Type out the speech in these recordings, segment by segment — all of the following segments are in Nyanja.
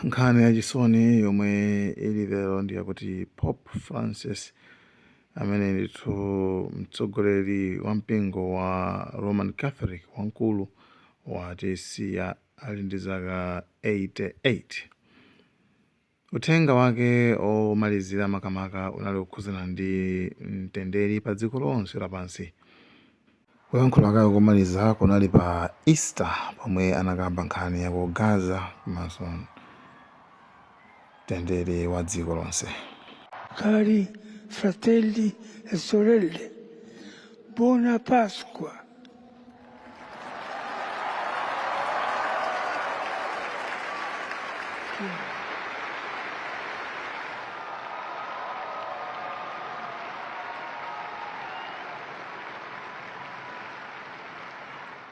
nkhani yachisoni yomwe ili lero ndi yakuti Pope Francis amene ndithu mtsogoleri wa mpingo wa Roman Catholic wamkulu watisiya ali ndi zaka 88. Uthenga wake omalizira makamaka unali kukhuzana ndi mtendere pa dziko lonse lapansi. Kuyankhula kwake komaliza kunali pa Easter pomwe anakamba nkhani ya kugaza komanso mtendere wa dziko lonse. Cari fratelli e sorelle, buona Pasqua.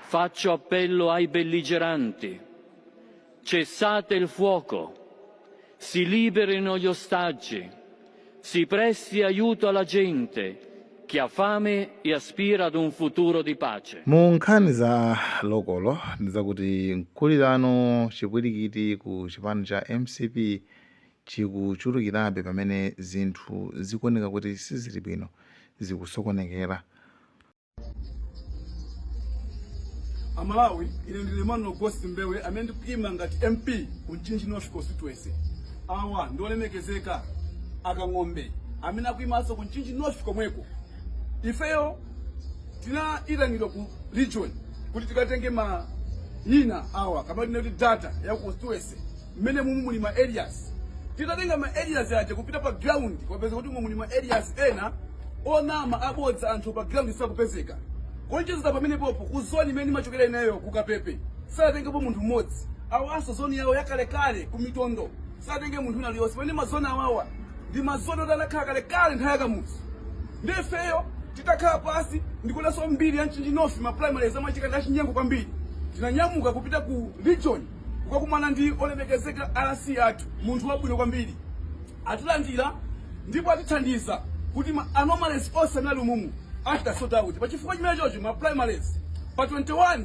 Faccio appello ai belligeranti. Cessate il fuoco. Si liberino gli ostaggi. Si presti aiuto alla gente che ha fame e aspira ad un futuro di pace. Mu nkhani za lokolo ndizakuti mkulirano chipwirikiti ku chipani cha MCP chikuchulukirabe pamene zinthu zikuoneka kuti sizili bwino, zikusokonekera. Amalawi ine ndine Mano Ghost Mbewe amene ndikuyima ngati MP ku Mchinji North Constituency. Awa ndolemekezeka akang'ombe amene akuyimanso ku Mchinji North komweko. Ifeyo tinaitanidwa ku region kuti tikatenge mayina awa kama tinoti data ya constituency mmene mumu muli ma areas. Titatenga ma areas aja kupita pa ground kwapeza kuti muli ma areas ena onama abodza anthu pa ground sakupezeka. Konjeza pamene popo ku zone imene machokera inayo ku Kapepe satengepo munthu mmodzi. Awanso zone yawo yakalekale ku Mitondo satenge munthu wina aliyonse pamene mazona awawa ndi mazona otanakhala kalekale nthawi yakamusi. Ndifeyo titakhala pasi ndikuonanso mbiri ya Mchinji North ma primaries amachika ndi achinyengo kwambiri. Tinanyamuka kupita ku region kukakumana ndi olemekezeka RC athu munthu wabwino kwambiri. Atilandira ndipo atithandiza kuti ma anomalies onse anali umumu atasota kuti pachifukwa chimene chocho ma primaries pa 21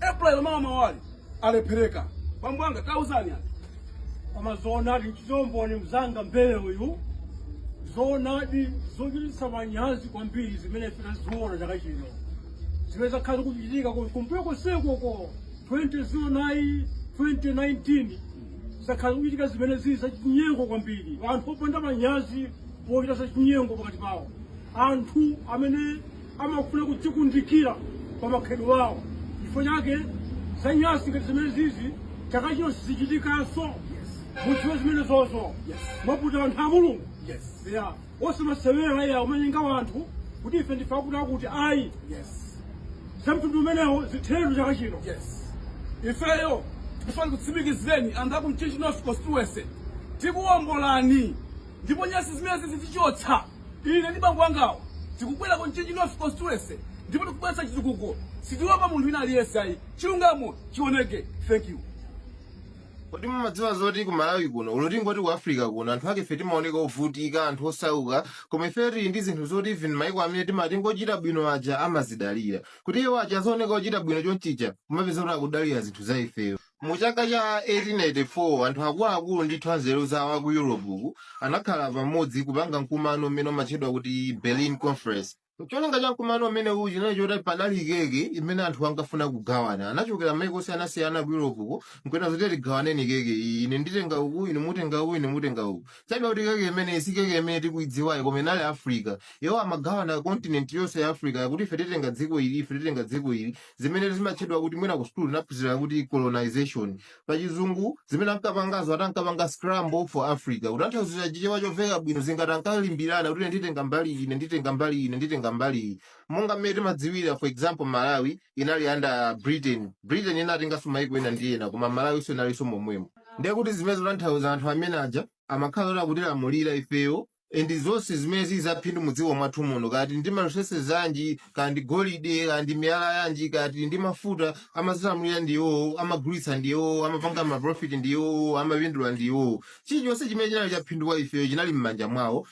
April mama mawali alephereka. Pambwanga tauzani ati amazonadi nchizomboni mzanga mbele uyu zonadi zochititsa manyazi kwambiri zimene tinaziona chaka chino zimene zakhala kuchitika kumbuyo konsekoko 2009 2019 zakhala kuchitika zimene zili zachinyengo kwambiri. Anthu opanda manyazi pochita zachinyengo pakati pawo, anthu amene amafuna kudzikundikira pa makhalidwe awo. Chifukwa chake zanyazi ngati zimene zizi chaka chino sizichitikanso. Mudziwe zimene zozo mwaputa anthu a Mulungu osamasewera ya umanyenga wanthu kuti ife ndife akuti kuti ayi zamtundu umenewo zithero chaka chino. Ifeyo tikufuna kutsimikizireni anthu aku Mchinji North Constituency tikuwombolani ndipo nyasi zimene zizichotsa. Ine ndi bangu wangawo tikubwera ku Mchinji North Constituency ndipo tikubweretsa chitukuko. Sitiopa munthu wina aliyense ayi, chilungamo chioneke. Thank you. Kodi mumadziwa zoti ku Malawi kuno uloti ngoti ku Africa kuno anthu ake feti maoneka ovutika, anthu osauka, koma ife tili ndi zinthu zoti even maiko amene timati ngochita bwino aja amazidalira. Kuti iwo aja azooneka ochita bwino chonchicha kumapeza kuti akudalira zinthu za ifeyo. Mu chaka cha 1894 anthu akuluakulu ndithu anzeru zawo ku Europe anakhala pamodzi kupanga mkumano umene umatchedwa kuti Berlin Conference. Cholinga cha mkumano umene uwu chinali choti panali keke imene anthu angafuna kugawana. Anachokera maiko osiyanasiyana ku Europe nkwena zoti tigawaneni keke, ine nditenga uku, ine mutenga uku, ine mutenga uku. Chabe kuti keke imene si keke imene tikuidziwayo koma inali Africa. Iwo amagawana continent yonse ya Africa kuti ife titenga dziko ili, ife titenga dziko ili, zimene zimatchedwa kuti mwina ku school naphunzira kuti colonization. Pachizungu zimene ankapangazo atankapanga scramble for Africa. Kutanthauza chichewa chomveka bwino zingati ankalimbirana kuti nditenga mbali ine, nditenga mbali ine, nditenga mbali. Monga mmene timadziwira, for example Malawi inali under Britain inatenganso maiko ena ndi ena koma Malawi so inalinso momwemo. Ndiye kuti zimene zotanthauza anthu amene aja amakhala kuti akulamulira ifeyo endi zonse zimene zizaphindu mudziko mwathu muno, kati ndi malosese zanji, kandi golide, kandi miyala yanji, kati ndi mafuta amazilamulira ndiwo, amagulitsa ndiwo, amapanga maprofit ndiwo, amapindula ndiwo. Chilichonse chimene chinali chaphinduka ifeyo chinali m'manja mwawo,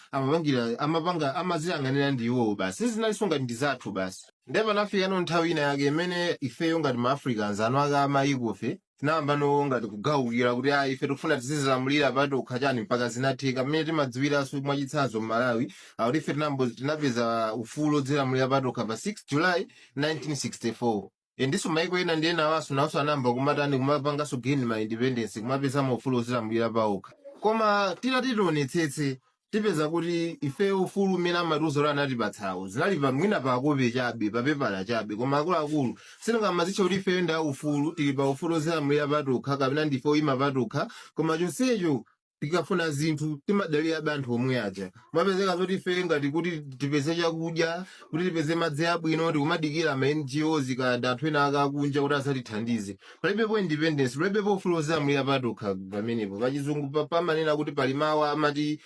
amaziyang'anira ndiwo basi. Sizinalinso ngati ndi zathu basi. Ndipo panafika nthawi ina yake imene ifeyo ngati ma Africans anu aka amaikofe tinayamba no ngati kugawukira kuti ife tikufuna tizizilamulira patokha chani mpaka zinatheka mmene timadziwiranso mwachitsanzo m'Malawi akuti ife tinapeza ufulu odzilamulira patokha pa 6 July 1964. Ndiso maiko ena ndi ena awaso nawonso anayamba kumatani kumapanganso gain ma independence kumapeza ufulu odzilamulira paokha. Koma tionetsetse tipeza kuti ife ufulu umene amatiuza kuti anatipatsawo zinali pamwina pakope chabe papepala chabe, koma akuluakulu sitingamazitcha kuti ife nda ufulu tili pa ufulu odzilamulira patokha kapena ndife oyima patokha, koma chonsecho tikafuna zinthu timadalira anthu omwe aja. Mwapezeka zoti ife ngati kuti tipeze chakudya, kuti tipeze madzi abwino, tikumadikira ma NGOs kandi anthu ena akakunja kuti asatithandize. Palibepo independence, palibepo ufulu odzilamulira patokha pamenepo. Pachizungu pamanena kuti pali mawu amati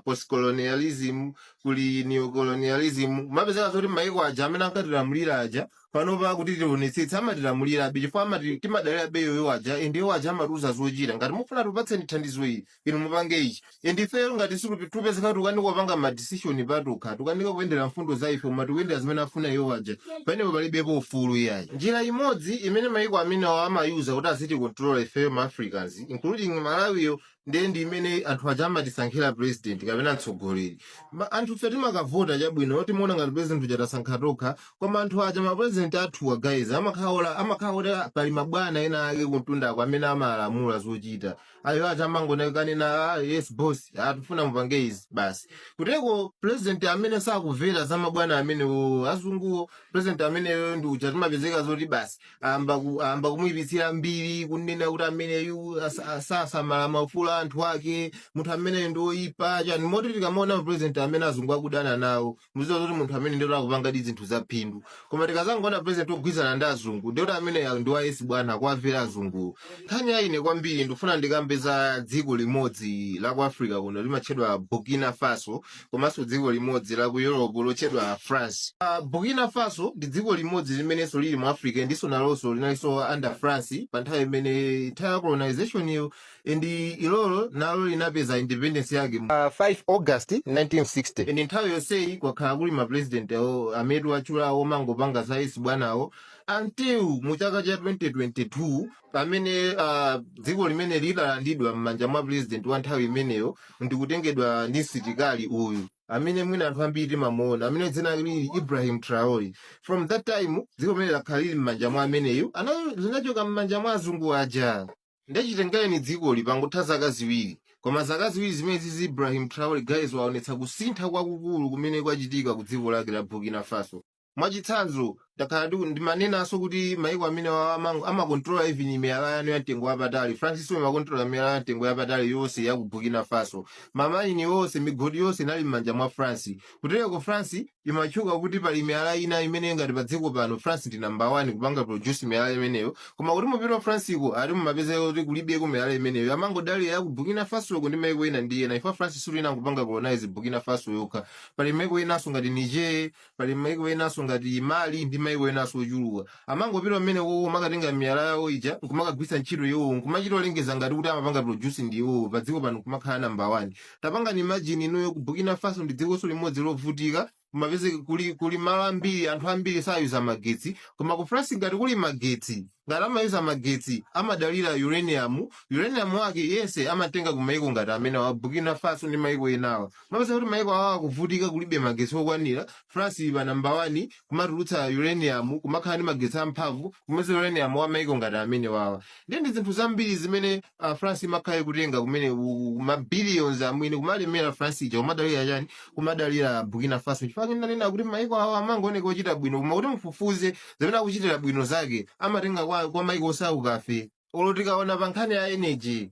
post-colonialism, kuli neo-colonialism. Mwapezeka zoti maiko aja amene ankatilamulira aja panopa kuti tionetsetse amatilamulirabe chifukwa amati timadalirabe iyoyo aja, ende iwo aja amatiuza zochita ngati mufuna tipatseni thandizo iyi inu mupange ichi. Ende ifeyo ngati tupezeka tukanika kupanga ma decision patokha, tukanika kuyendera mfundo za ife koma tikuyendera zimene afuna iwo aja, pamenepo palibepo ufulu iyayi. Njira imodzi imene maiko amene amayuza kuti aziti control ifeyo ma Africans including Malawiyo ndi imene anthu aja amatisankhira president kapena mtsogoleri. Anthu fe timakavota chabwino timaona ngati president uja tasankha tokha, koma anthu aja ma president athu guys amakhaola pali mabwana ena ake kuntundako amene amalamula zochita. Ayo aja amangonekanena yes boss atufuna mupange izi basi. Kuteko president amene sakumvera za mabwana amene azunguwo, president amene ndi uja timapezeka zoti basi amba kumuyipitsira mbiri kunena kuti ameneyu sasamala maufulu anthu ake, munthu amene ndoyipa chani. Moti tikamona president amene azungu akudana nawo muziwa kuti munthu amene ndiye akupanga zinthu za phindu, koma tikazangoona president ogwizana ndi azungu ndiye kuti amene ndi wa yes bwana akwamvera azungu. Nkhani yaine kwambiri ndifuna ndikambe za dziko limodzi la ku Africa kuno limatchedwa Burkina Faso, komanso dziko limodzi la ku Europe lotchedwa France. Burkina Faso ndi dziko limodzi limenenso lili mu Africa ndiso nalonso linalinso under France pa nthawi imene nthawi ya colonization iyo, ndi ilolo nalo linapeza independence yake 5 August 1960. Ndi nthawi yonseyi kwakhala kuli ma president amene wachula omangopanga za yes bwanawo until mu chaka cha 2022 pamene dziko limene lidalandidwa m'manja mwa president wa nthawi imeneyo ndikutengedwa ndi msitikali uyu amene mwina anthu ambiri timamuona amene dzina lili Ibrahim Traore. From that time dziko limene lakhala lili m'manja mwa ameneyo linachoka m'manja mwa azungu aja. Ndachitengani dziko lipangotha zaka ziwiri, koma zaka ziwiri zimene zizi Ibrahim Traore guys waonetsa kusintha kwakukulu kumene kwachitika ku dziko lake la Burkina Faso. Mwachitsanzo takhala ndimanenanso kuti maiko amene amakontrola even miyala yanu ya mtengo wapatali. France so imakontrola miyala ya mtengo wapatali yonse ya ku Burkina Faso. Mamayini yonse migodi yonse inali m'manja mwa France. Kutereko France imatchuka kuti pali miyala ina imene ngati pa dziko pano France ndi number 1 kupanga produce miyala imeneyo, koma kuti mupita France iko ali mumapeza kuti kulibeko miyala imeneyo amangodalira ya ku Burkina Faso ndi maiko ena ndi ena. Ifa France suli inangopanga colonize Burkina Faso yokha, pali maiko enanso ngati Niger, pali maiko enanso ngati Mali ndi maiko enanso ochuluka. Amangopita mmene wo makatenga miyala yawo ija nkumakagwisa ntchito iwo nkumachita olengeza ngati kuti amapanga produce ndi iwo pa dziko pano kumakhala number 1. Tapanga ni imagine inoyo ku Burkina Faso ndi dziko limodzi lovutika, kumapeze kuli malo ambiri anthu ambiri sayuza magetsi, koma ku France ngati kuli magetsi ngati amayuza magetsi amadalira uranium wake yese amatenga ku maiko ngati amene wa Burkina Faso ndi maiko enawa. Mapeza kuti maiko awa kuvutika kulibe magetsi okwanira, France iba number 1 kumatulutsa uranium kumakhala ndi magetsi amphamvu kumeza uranium wa maiko ngati amene wawa. Ndi zinthu zambiri zimene France imakhala kutenga kumene ma billions amwine kumalemera France ija kumadalira chani kumadalira Burkina Faso. Chifukwa ndinanena kuti maiko awa amangooneka ochita bwino, koma kuti mfufuze zimene akuchitira bwino zake amatenga kwa maiko osaukafe. Olo tikaona pankhani ya energy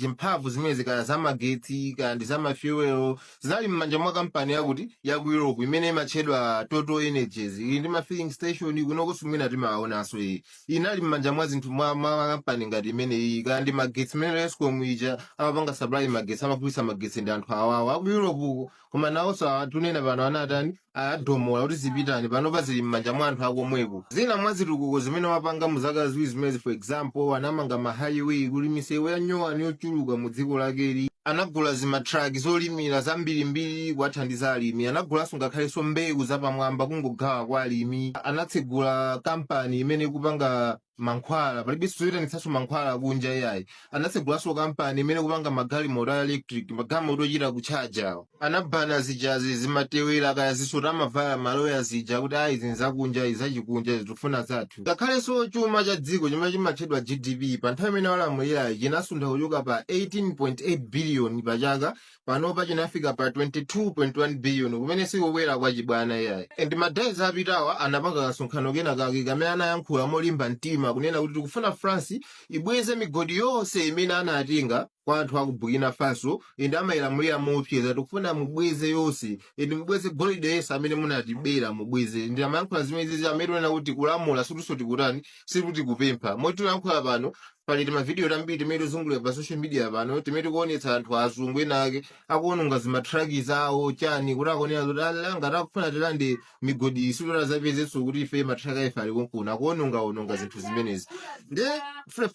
mphamvu zimene zikaya za magetsi kandi za mafuel zinali m'manja mwa kampani yakuti ya ku Europe imene imatchedwa Total Energies. Ili ndi ma filling station kunoko sumwina timaonanso iyi inali m'manja mwa zinthu mwa kampani ngati imene iyi kandi magetsi imene Eskom ija amapanga supply magetsi amagulitsa magetsi ndi anthu awawa ku Europe. Koma nawonso atunena pano anatani adomola kuti zipitani pano pazili m'manja mwa anthu akomweko. Zina mwa zitukuko zimene wapanga mu zaka ziwiri zimene for example anamanga ma highway kuti misewu yanyowani yochuluka mu dziko lakeli. Anagula zimatraki zolimira zambirimbiri kuwathandiza alimi. Anagulanso ngakhalenso mbewu zapamwamba kungogawa kwa alimi. Anatsegula kampani imene kupanga mankhwala palibenso zoyitanitsanso mankhwala kunja yayi anatsegulaso kampani imene kupanga magalimoto a electric magalimoto ochita kuchaja anabana zijazi zimatewera kaya zisoti amavala maloya zija kuti ayi zinzakunja izachikunja zikufuna zathu ngakhalenso chuma cha dziko chimene chimatchedwa GDP pa nthawi imene walamulirayi chinasuntha kuchoka pa 18.8 billion pa chaka panopa chinafika pa 22.1 billion kumene sikukwera kwa chibwana yayi ndi madayzi apitawa anapanga kasonkhano kena kake kamene anayankhula molimba mtima kunena kuti tikufuna France ibweze migodi yonse imene anatenga kwa anthu aku Burkina Faso ende amayilamulira moopseza tikufuna mubweze yonse ende mubweze golide yense amene munatibera mubweze ndi amayankhula zimene amene ena kuti kulamula situnso tikutani sikuti kupempha moti tiyankhula pano pali mavidiyo tambiri timene tizungulira pa social media pano timene tikuonetsa anthu azungu enake akuononga zimatraki zawo chani kuti akuonera kuti ngati akufuna tilande migodi isitota zapezenso kuti ife matraka ife ali konkuna akuonongaononga zinthu zimenezi nde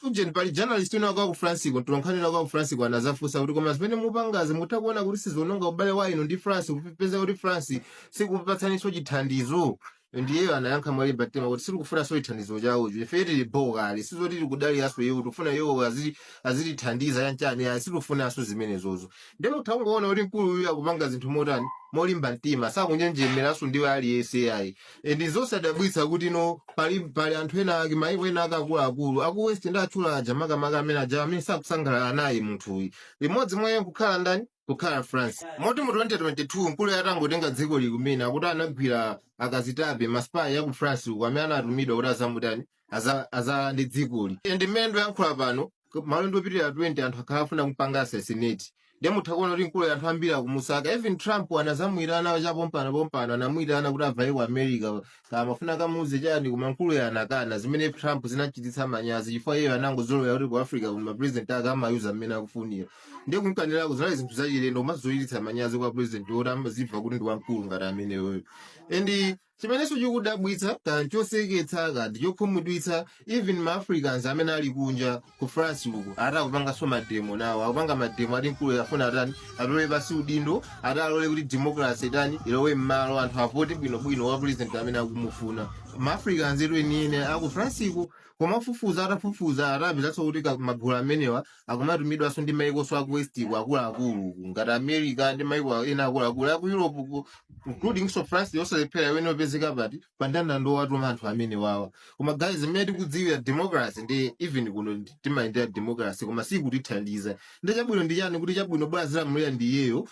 Fulgent pali journalist ena kwa ku France kutonkhani kwa ku France anazafunsa kuti koma zimene mupangazi mutakuona kuti sizononga ubale wa inu ndi France kupeza kuti France sikupatsaniso chithandizo ndiye anayankha molimba mtima kuti sikufuna so chithandizo chawo ife tili bokali sizoti tikudaliranso iwo tikufuna iwo azitithandiza yanchani asikufunaso zimenezozo ndipo takuona kuti mkulu uyu akupanga zinthu motani molimba mtima sakunjenjemeraso ndiwe aliyense ayi ndi zosadabwitsa kuti no pali anthu ena ake maiko ena akuluakulu aku West ndatchula makamaka amene aja amene sakusangalala naye munthu uyu limodzi mwa kukhala ndani kukhala France moti mu 2022 mkulu yatangotenga dziko likumene akuti anagwira akazitape masipala ya ku France uko amene anatumidwa kuti azamutani azalande dzikoli ndi mmene ndoyankhula pano malendo opitirira 20 anthu akhalafuna kupanga assassinate ndiye muthakuona kuti mkulu anthu ambiri akumusaka even Trump anazamwirana chapompana anamwirana kuti abvaye ku America kamafuna kamuze chani koma mkulu anakana zimene Trump zinachititsa manyazi chifukwa iye anangozolowera kuti ku Africa kuma president ake amayuza mmene akufunira ndiye kumkanirako zinali zinthu zachilendo umazoyititsa manyazi kwa president oti amaziva kuti ndi wamkulu ngati ameneyoyo and chimenenso chikudabwitsa kandi choseketsa kandi chokhumudwitsa even ma-Africans amene ali kunja ku France uku atakupanganso mademo nawo akupanga mademo ati mkulu afuna atani atole pasi udindo atalole kuti democracy tani ilowe m'malo anthu avote bwinobwino wa president amene akumufuna ma-Africans etu eniene aku France iku koma atafufuza atapezanso kuti magulu amenewa akumatumidwanso ndi maikoso aku West iku akuluakulu ngati America ndi maiko ena akuluakulu aku Europe including so France yosalephera wene opezeka pati pandandando watuma anthu amene wawa koma guys mmene tikudziwira democracy ndi even kuno timayendera democracy koma sikutithandiza ndi chabwino ndi chani kuti chabwino bwana zilamulira ndi iyeyo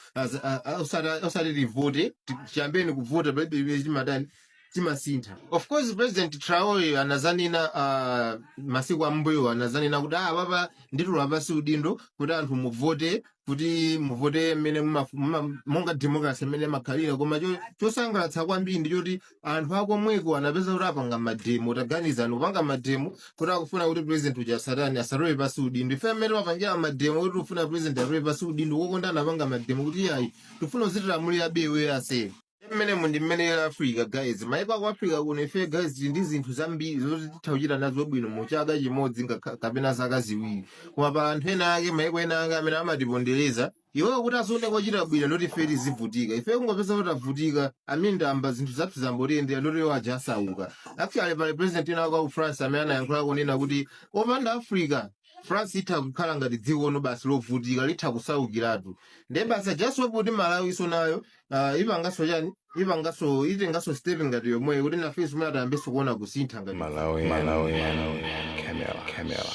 osati tivote chiyambeni kuvota palibe chimadani timasintha of course President Traore anazanena masiku ambuyo anazanena kuti papa nditula pasi udindo kuti anthu muvote kuti muvote mmene monga democracy mmene makhalira koma chosangalatsa kwambiri ndichoti anthu akomweko anapeza kuti apanga mademo taganizani kupanga mademo kuti akufuna kuti president uja satani asatowe pasi udindo ife mmene wapangira mademo kuti ufuna president atowe pasi udindo kokonda anapanga mademo kuti ayi tifuna uzitilamulira bewe ase mmene mundi mmene Africa guys maiko aku Africa kuno ife guys ndi zinthu zambiri zoti titachita nazo bwino mu chaka chimodzi kapena zaka ziwiri koma pa anthu ena ake maiko ena ake amene amatipondereza iwo kuti azone kochita bwino ndoti ife tizivutika ife kungopeza kuti tavutika amindamba zinthu zathu zambotiyendera ndoti iwo aja asauka actually pali president ena ku France amene anayankhula kunena kuti opanda Africa France itha kukhala ngati dziko ono basi lovutika litha kusaukiratu ndiye basi just kuti Malawi iso nayo ipangaso chani itengaso step ngati yomwe kuti nafe simene atayambeso kuona kusintha ngati Malawi camera